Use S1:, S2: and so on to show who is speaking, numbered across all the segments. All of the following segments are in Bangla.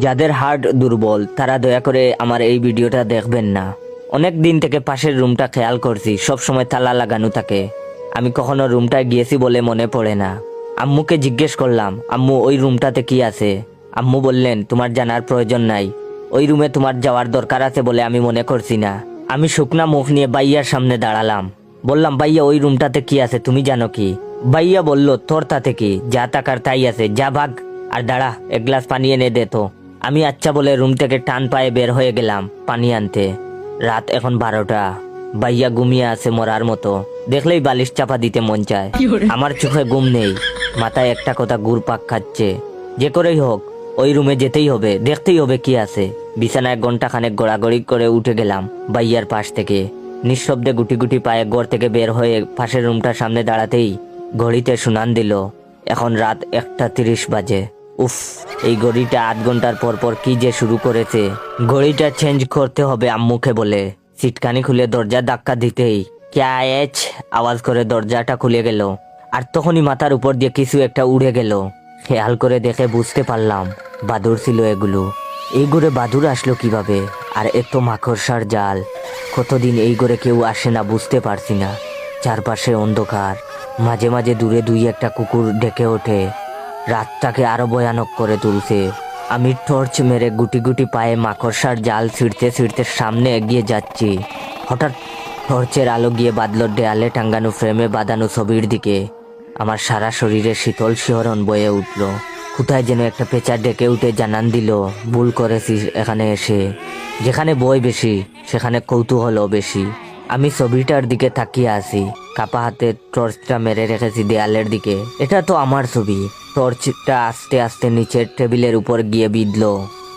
S1: যাদের হার্ট দুর্বল তারা দয়া করে আমার এই ভিডিওটা দেখবেন না। অনেক দিন থেকে পাশের রুমটা খেয়াল করছি, সব সময় তালা লাগানো থাকে। আমি কখনো রুমটায় গিয়েছি বলে মনে পড়ে না। আম্মুকে জিজ্ঞেস করলাম, আম্মু ওই রুমটাতে কি আছে? আম্মু বললেন, তোমার জানার প্রয়োজন নাই, ওই রুমে তোমার যাওয়ার দরকার আছে বলে আমি মনে করছি না। আমি শুকনা মুখ নিয়ে বাইয়ার সামনে দাঁড়ালাম। বললাম, ভাইয়া ওই রুমটাতে কি আছে তুমি জানো কি? ভাইয়া বলল, তোর তাতে কি, যা টাকার তাই আছে, যা ভাগ। আর দাঁড়া, এক গ্লাস পানি এনে দে তো। আমি আচ্ছা বলে রুম থেকে টান পায়ে বের হয়ে গেলাম পানি আনতে। রাত এখন 12টা। ভাইয়া ঘুমিয়ে আছে মরার মতো, দেখলেই বালিশ চাপা দিতে মন চায়। আমার চোখে ঘুম নেই, মাথায় একটা কথা ঘুরপাক খাচ্ছে। যে করেই হোক ওই রুমে যেতেই হবে, দেখতেই হবে কি আছে। বিছানায় ঘন্টাখানেক গড়াগড়ি করে উঠে গেলাম ভাইয়ার পাশ থেকে। নিঃশব্দে গুটি গুটি পায়ে ঘর থেকে বের হয়ে পাশের রুমটার সামনে দাঁড়াতেই ঘড়িতে শুনান দিল এখন রাত 1:30 বাজে। উফ, এই ঘড়িটা 8 ঘন্টার পর পর কি যে শুরু করেছে। ঘড়িটা চেঞ্জ করতে হবে আম্মুকে বলে সিটকানি খুলে দরজা ধাক্কা দিতেই ক্যা এচ আওয়াজ করে দরজাটা খুলে গেল। আর তখনই মাথার উপর দিয়ে কিছু একটা উড়ে গেল। খেয়াল করে দেখে বুঝতে পারলাম বাদুর ছিল এগুলো। এই ঘরে বাদুর আসলো কিভাবে? আর এত মাকড়সার জাল। কতদিন এই ঘরে কেউ আসে না, বুঝতে পারছি না। চারপাশে অন্ধকার, মাঝে মাঝে দূরে দুই একটা কুকুর ডেকে ওঠে। রাতটাকে আরো ভয়ানক করে তুলছে। আমি টর্চ মেরে গুটি গুটি পায়ে মাকড়সার জাল ছিঁড়তে ছিঁড়তে সামনে এগিয়ে যাচ্ছি। হঠাৎ টর্চের আলো গিয়ে বাদল দেয়ালে টাঙ্গানো ফ্রেমে বাঁধানো ছবির দিকে। আমার সারা শরীরে শীতল শিহরণ বয়ে উঠল। কোথায় যেন একটা পেঁচা ডেকে উঠে জানান দিল, ভুল করেছিস এখানে এসে। যেখানে বই বেশি সেখানে কৌতূহলও বেশি। আমি ছবিটার দিকে তাকিয়ে আছি, কাপা হাতে টর্চটা মেরে রেখেছি দেয়ালের দিকে। এটা তো আমার ছবি। টর্চটা আস্তে আস্তে নিচের টেবিলের উপর গিয়ে বিঁধল।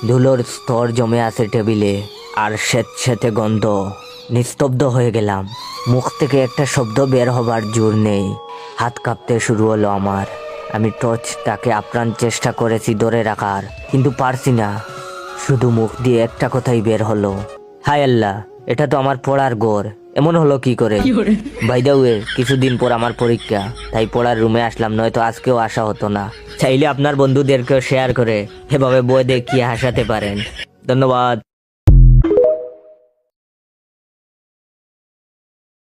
S1: ধুলোর স্তর জমে আছে টেবিলে, আর স্যাঁতস্যাঁতে গন্ধ। নিস্তব্ধ হয়ে গেলাম। মুখ থেকে একটা শব্দ বের হবার জোর নেই। হাত কাঁপতে শুরু হলো আমার। আমি টর্চটাকে আপ্রাণ চেষ্টা করেছি ধরে রাখার, কিন্তু পারছি না। শুধু মুখ দিয়ে একটা কথাই বের হলো, হায় আল্লাহ, এটা তো আমার পড়ার ঘর। এমন হলো কি করে? বাই দ্য ওয়ে, কিছুদিন পর আমার পরীক্ষা, তাই পড়ার রুমে আসলাম, নয়তো আজকেও আসা হতো না। চাইলে আপনার বন্ধুদেরকেও শেয়ার করে এভাবে বই দেখিয়ে হাসাতে পারেন। ধন্যবাদ।